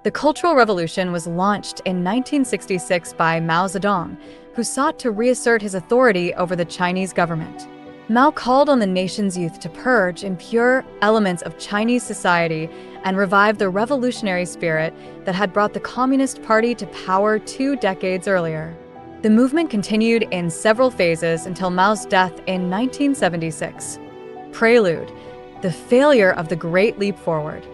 The Cultural Revolution was launched in 1966 by Mao Zedong, who sought to reassert his authority over the Chinese government. Mao called on the nation's youth to purge impure elements of Chinese society and revive the revolutionary spirit that had brought the Communist Party to power 2 decades earlier. The movement continued in several phases until Mao's death in 1976. Prelude: the failure of the Great Leap Forward.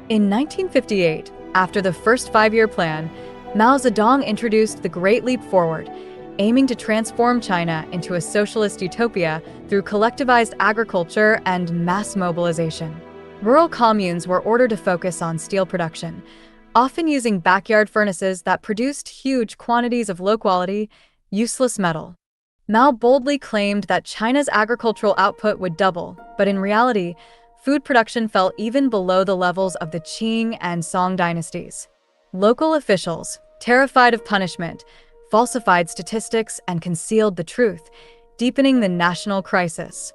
In 1958, after the first 5-year plan, Mao Zedong introduced the Great Leap Forward, aiming to transform China into a socialist utopia through collectivized agriculture and mass mobilization. Rural communes were ordered to focus on steel production, often using backyard furnaces that produced huge quantities of low-quality, useless metal. Mao boldly claimed that China's agricultural output would double, but in reality, food production fell even below the levels of the Qing and Song dynasties. Local officials, terrified of punishment, falsified statistics and concealed the truth, deepening the national crisis.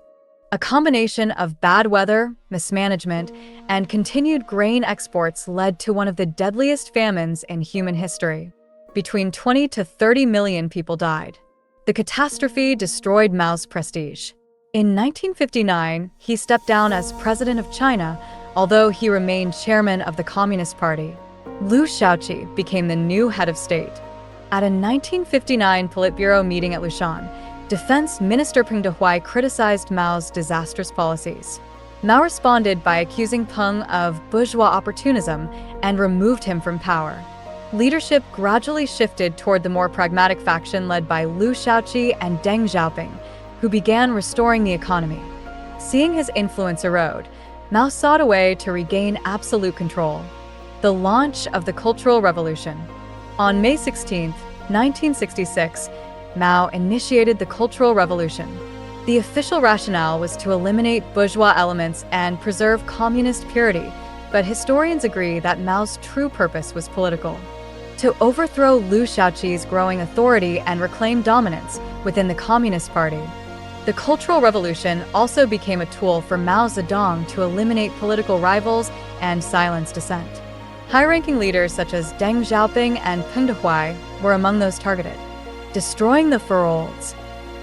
A combination of bad weather, mismanagement, and continued grain exports led to one of the deadliest famines in human history. Between 20 to 30 million people died. The catastrophe destroyed Mao's prestige. In 1959, he stepped down as president of China, although he remained chairman of the Communist Party. Liu Shaoqi became the new head of state. At a 1959 Politburo meeting at Lushan, Defense Minister Peng Dehuai criticized Mao's disastrous policies. Mao responded by accusing Peng of bourgeois opportunism and removed him from power. Leadership gradually shifted toward the more pragmatic faction led by Liu Shaoqi and Deng Xiaoping, who began restoring the economy. Seeing his influence erode, Mao sought a way to regain absolute control. The launch of the Cultural Revolution. On May 16, 1966, Mao initiated the Cultural Revolution. The official rationale was to eliminate bourgeois elements and preserve communist purity, but historians agree that Mao's true purpose was political: to overthrow Liu Shaoqi's growing authority and reclaim dominance within the Communist Party. The Cultural Revolution also became a tool for Mao Zedong to eliminate political rivals and silence dissent. High-ranking leaders such as Deng Xiaoping and Peng Dehuai were among those targeted. Destroying the Four Olds.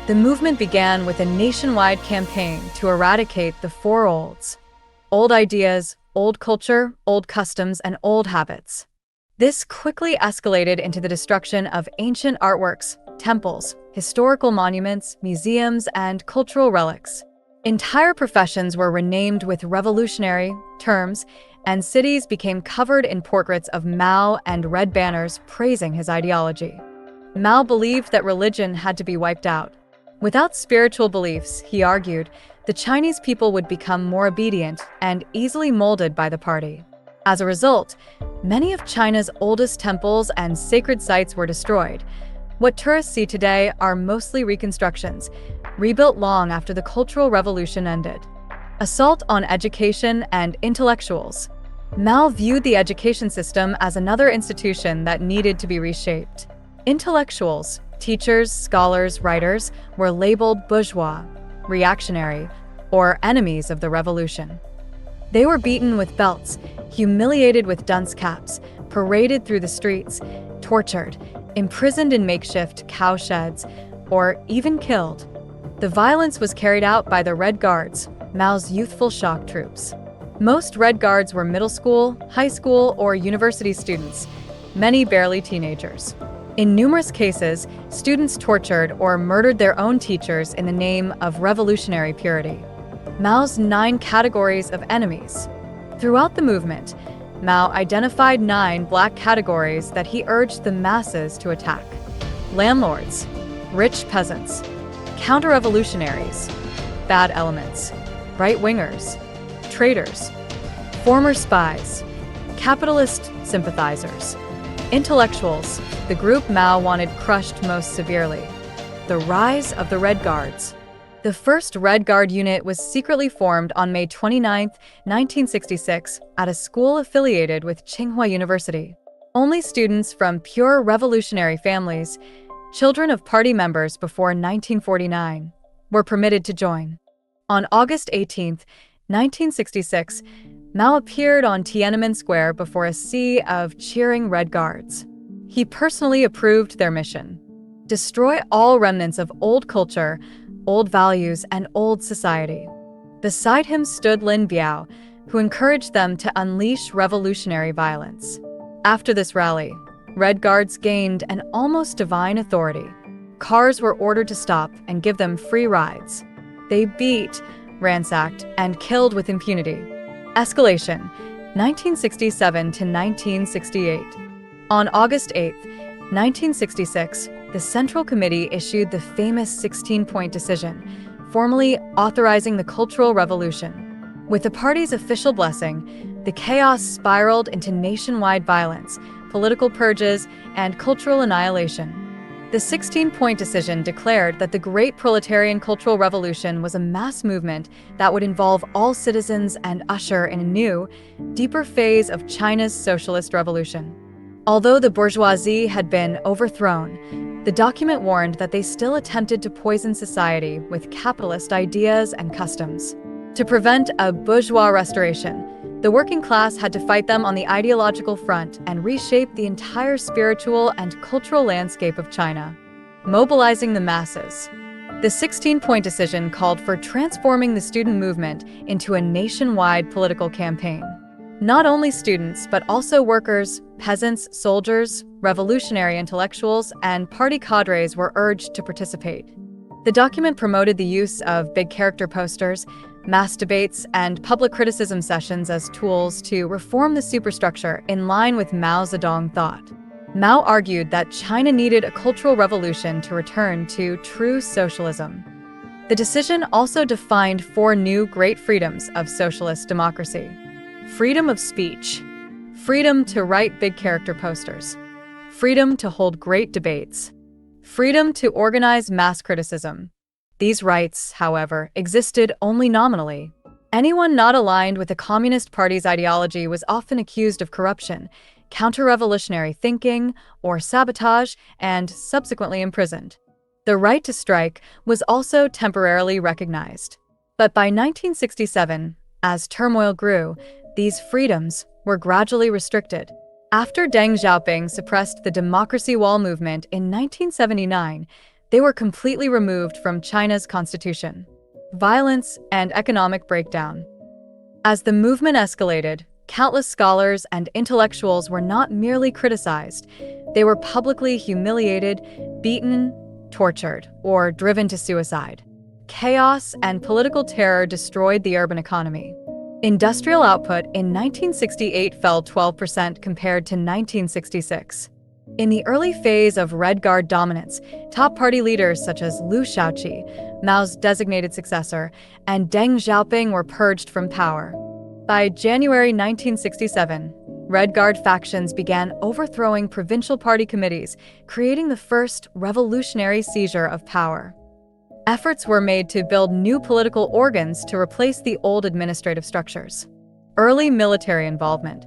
The movement began with a nationwide campaign to eradicate the Four Olds: old ideas, old culture, old customs, and old habits. This quickly escalated into the destruction of ancient artworks, temples, historical monuments, museums, and cultural relics. Entire professions were renamed with revolutionary terms, and cities became covered in portraits of Mao and red banners praising his ideology. Mao believed that religion had to be wiped out. Without spiritual beliefs, he argued, the Chinese people would become more obedient and easily molded by the party. As a result, many of China's oldest temples and sacred sites were destroyed. What tourists see today are mostly reconstructions, rebuilt long after the Cultural Revolution ended. Assault on education and intellectuals. Mao viewed the education system as another institution that needed to be reshaped. Intellectuals, teachers, scholars, writers, were labeled bourgeois, reactionary, or enemies of the revolution. They were beaten with belts, humiliated with dunce caps, paraded through the streets, tortured, imprisoned in makeshift cowsheds, or even killed. The violence was carried out by the Red Guards, Mao's youthful shock troops. Most Red Guards were middle school, high school, or university students, many barely teenagers. In numerous cases, students tortured or murdered their own teachers in the name of revolutionary purity. Mao's 9 categories of enemies. Throughout the movement, Mao identified 9 black categories that he urged the masses to attack: landlords, rich peasants, counter-revolutionaries, bad elements, right-wingers, traitors, former spies, capitalist sympathizers, intellectuals, the group Mao wanted crushed most severely. The rise of the Red Guards. The first Red Guard unit was secretly formed on May 29, 1966, at a school affiliated with Tsinghua University. Only students from pure revolutionary families, children of party members before 1949, were permitted to join. On August 18, 1966, Mao appeared on Tiananmen Square before a sea of cheering Red Guards. He personally approved their mission: destroy all remnants of old culture, old values, and old society. Beside him stood Lin Biao, who encouraged them to unleash revolutionary violence. After this rally, Red Guards gained an almost divine authority. Cars were ordered to stop and give them free rides. They beat, ransacked, and killed with impunity. Escalation, 1967 to 1968. On August 8, 1966, the Central Committee issued the famous 16-point decision, formally authorizing the Cultural Revolution. With the party's official blessing, the chaos spiraled into nationwide violence, political purges, and cultural annihilation. The 16-point decision declared that the Great Proletarian Cultural Revolution was a mass movement that would involve all citizens and usher in a new, deeper phase of China's socialist revolution. Although the bourgeoisie had been overthrown, the document warned that they still attempted to poison society with capitalist ideas and customs. To prevent a bourgeois restoration, the working class had to fight them on the ideological front and reshape the entire spiritual and cultural landscape of China, mobilizing the masses. The 16-point decision called for transforming the student movement into a nationwide political campaign. Not only students, but also workers, peasants, soldiers, revolutionary intellectuals, and party cadres were urged to participate. The document promoted the use of big character posters, mass debates, and public criticism sessions as tools to reform the superstructure in line with Mao Zedong thought. Mao argued that China needed a cultural revolution to return to true socialism. The decision also defined 4 new great freedoms of socialist democracy: freedom of speech, freedom to write big character posters, freedom to hold great debates, freedom to organize mass criticism. These rights, however, existed only nominally. Anyone not aligned with the Communist Party's ideology was often accused of corruption, counter-revolutionary thinking, or sabotage, and subsequently imprisoned. The right to strike was also temporarily recognized. But by 1967, as turmoil grew, these freedoms were gradually restricted. After Deng Xiaoping suppressed the Democracy Wall movement in 1979, they were completely removed from China's constitution. Violence and economic breakdown. As the movement escalated, countless scholars and intellectuals were not merely criticized, they were publicly humiliated, beaten, tortured, or driven to suicide. Chaos and political terror destroyed the urban economy. Industrial output in 1968 fell 12% compared to 1966. In the early phase of Red Guard dominance, top party leaders such as Liu Shaoqi, Mao's designated successor, and Deng Xiaoping were purged from power. By January 1967, Red Guard factions began overthrowing provincial party committees, creating the first revolutionary seizure of power. Efforts were made to build new political organs to replace the old administrative structures. Early military involvement.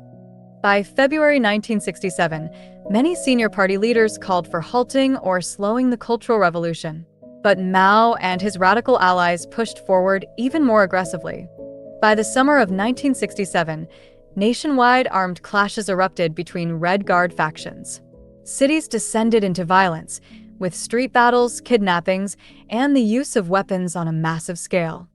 By February 1967, many senior party leaders called for halting or slowing the Cultural Revolution. But Mao and his radical allies pushed forward even more aggressively. By the summer of 1967, nationwide armed clashes erupted between Red Guard factions. Cities descended into violence, with street battles, kidnappings, and the use of weapons on a massive scale.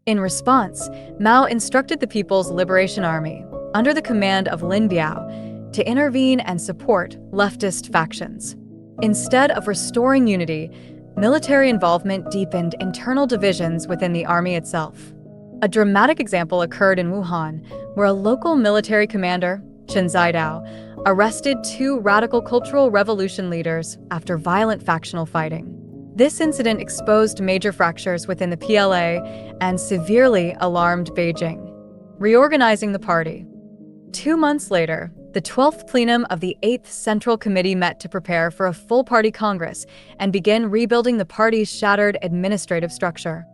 In response, Mao instructed the People's Liberation Army, under the command of Lin Biao, to intervene and support leftist factions. Instead of restoring unity, military involvement deepened internal divisions within the army itself. A dramatic example occurred in Wuhan, where a local military commander, Chen Zidao, arrested 2 radical cultural revolution leaders after violent factional fighting. This incident exposed major fractures within the PLA and severely alarmed Beijing, reorganizing the party. 2 months later, the 12th plenum of the 8th Central Committee met to prepare for a full-party Congress and begin rebuilding the party's shattered administrative structure.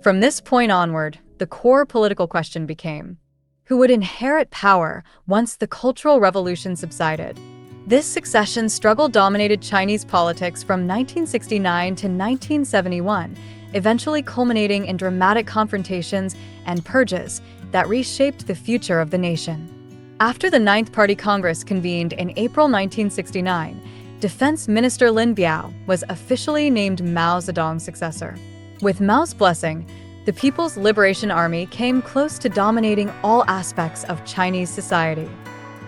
From this point onward, the core political question became, who would inherit power once the Cultural Revolution subsided? This succession struggle dominated Chinese politics from 1969 to 1971, eventually culminating in dramatic confrontations and purges that reshaped the future of the nation. After the Ninth Party Congress convened in April 1969, Defense Minister Lin Biao was officially named Mao Zedong's successor. With Mao's blessing, the People's Liberation Army came close to dominating all aspects of Chinese society.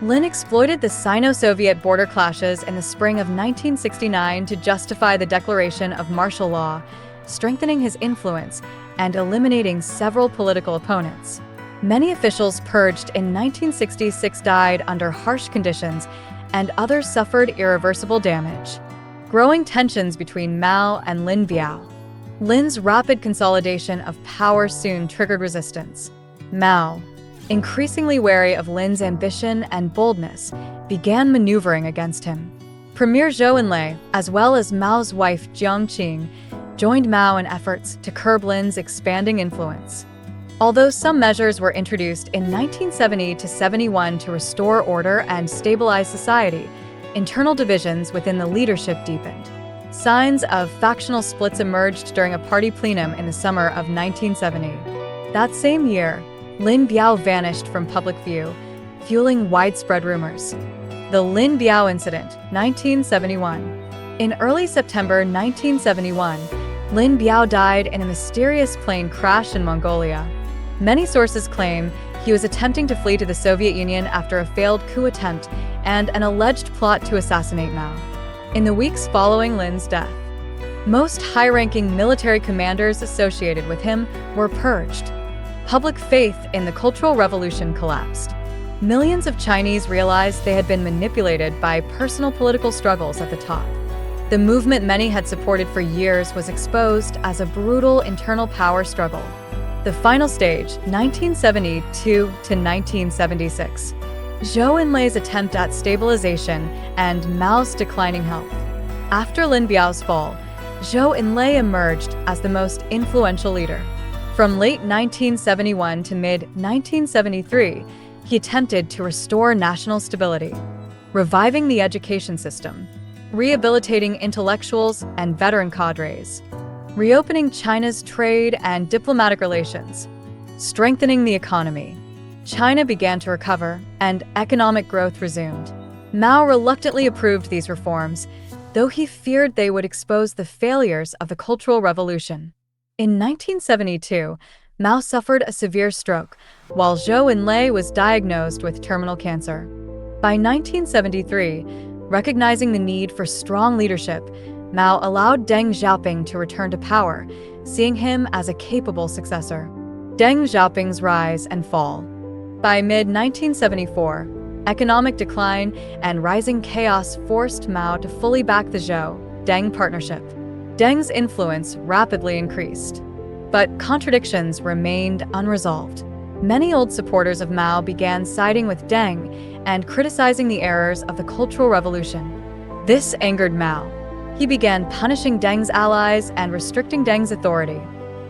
Lin exploited the Sino-Soviet border clashes in the spring of 1969 to justify the declaration of martial law, strengthening his influence and eliminating several political opponents. Many officials purged in 1966 died under harsh conditions, and others suffered irreversible damage. Growing tensions between Mao and Lin Biao. Lin's rapid consolidation of power soon triggered resistance. Mao, increasingly wary of Lin's ambition and boldness, began maneuvering against him. Premier Zhou Enlai, as well as Mao's wife Jiang Qing, joined Mao in efforts to curb Lin's expanding influence. Although some measures were introduced in 1970 to 71 to restore order and stabilize society, internal divisions within the leadership deepened. Signs of factional splits emerged during a party plenum in the summer of 1970. That same year, Lin Biao vanished from public view, fueling widespread rumors. The Lin Biao Incident, 1971. In early September 1971, Lin Biao died in a mysterious plane crash in Mongolia. Many sources claim he was attempting to flee to the Soviet Union after a failed coup attempt and an alleged plot to assassinate Mao. In the weeks following Lin's death, most high-ranking military commanders associated with him were purged. Public faith in the Cultural Revolution collapsed. Millions of Chinese realized they had been manipulated by personal political struggles at the top. The movement many had supported for years was exposed as a brutal internal power struggle. The final stage, 1972 to 1976. Zhou Enlai's attempt at stabilization and Mao's declining health. After Lin Biao's fall, Zhou Enlai emerged as the most influential leader. From late 1971 to mid-1973, he attempted to restore national stability, reviving the education system, rehabilitating intellectuals and veteran cadres, reopening China's trade and diplomatic relations, strengthening the economy. China began to recover, and economic growth resumed. Mao reluctantly approved these reforms, though he feared they would expose the failures of the Cultural Revolution. In 1972, Mao suffered a severe stroke, while Zhou Enlai was diagnosed with terminal cancer. By 1973, recognizing the need for strong leadership, Mao allowed Deng Xiaoping to return to power, seeing him as a capable successor. Deng Xiaoping's rise and fall. By mid-1974, economic decline and rising chaos forced Mao to fully back the Zhou-Deng partnership. Deng's influence rapidly increased, but contradictions remained unresolved. Many old supporters of Mao began siding with Deng and criticizing the errors of the Cultural Revolution. This angered Mao. He began punishing Deng's allies and restricting Deng's authority.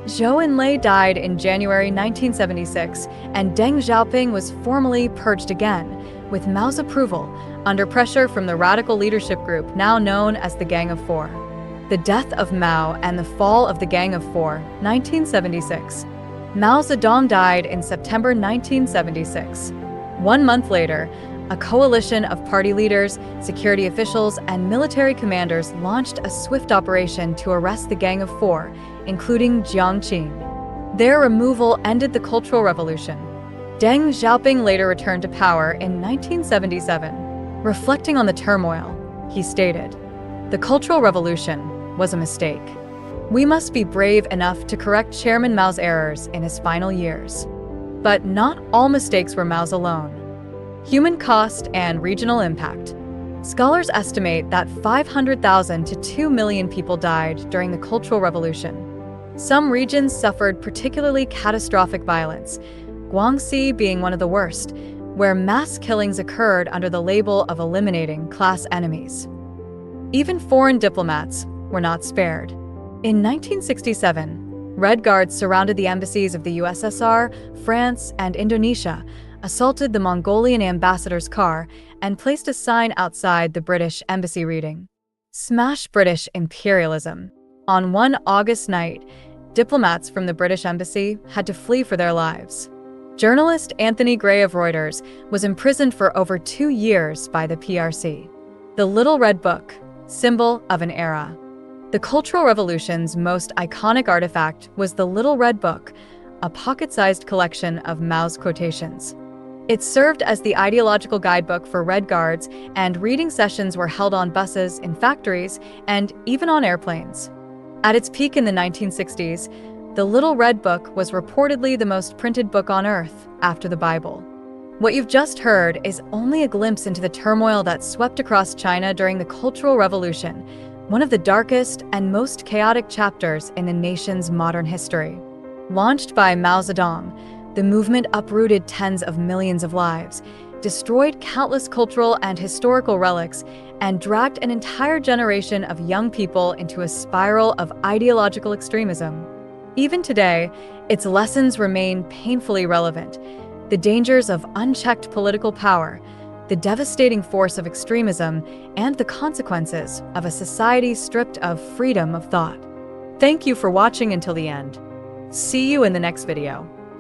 Zhou Enlai died in January 1976, and Deng Xiaoping was formally purged again, with Mao's approval, under pressure from the radical leadership group now known as the Gang of Four. The death of Mao and the fall of the Gang of Four, 1976. Mao Zedong died in September 1976. 1 month later, a coalition of party leaders, security officials, and military commanders launched a swift operation to arrest the Gang of Four, including Jiang Qing. Their removal ended the Cultural Revolution. Deng Xiaoping later returned to power in 1977. Reflecting on the turmoil, he stated, "The Cultural Revolution was a mistake. We must be brave enough to correct Chairman Mao's errors in his final years. But not all mistakes were Mao's alone. Human cost and regional impact. Scholars estimate that 500,000 to 2 million people died during the Cultural Revolution. Some regions suffered particularly catastrophic violence, Guangxi being one of the worst, where mass killings occurred under the label of eliminating class enemies. Even foreign diplomats were not spared. In 1967, Red Guards surrounded the embassies of the USSR, France, and Indonesia, assaulted the Mongolian ambassador's car, and placed a sign outside the British embassy reading, "Smash British imperialism." On one August night, diplomats from the British Embassy had to flee for their lives. Journalist Anthony Gray of Reuters was imprisoned for over 2 years by the PRC. The Little Red Book, symbol of an era. The Cultural Revolution's most iconic artifact was the Little Red Book, a pocket-sized collection of Mao's quotations. It served as the ideological guidebook for Red Guards, and reading sessions were held on buses, in factories, and even on airplanes. At its peak in the 1960s, the Little Red Book was reportedly the most printed book on Earth, after the Bible. What you've just heard is only a glimpse into the turmoil that swept across China during the Cultural Revolution, one of the darkest and most chaotic chapters in the nation's modern history. Launched by Mao Zedong, the movement uprooted tens of millions of lives, destroyed countless cultural and historical relics, and dragged an entire generation of young people into a spiral of ideological extremism. Even today, its lessons remain painfully relevant. The dangers of unchecked political power, the devastating force of extremism, and the consequences of a society stripped of freedom of thought. Thank you for watching until the end. See you in the next video.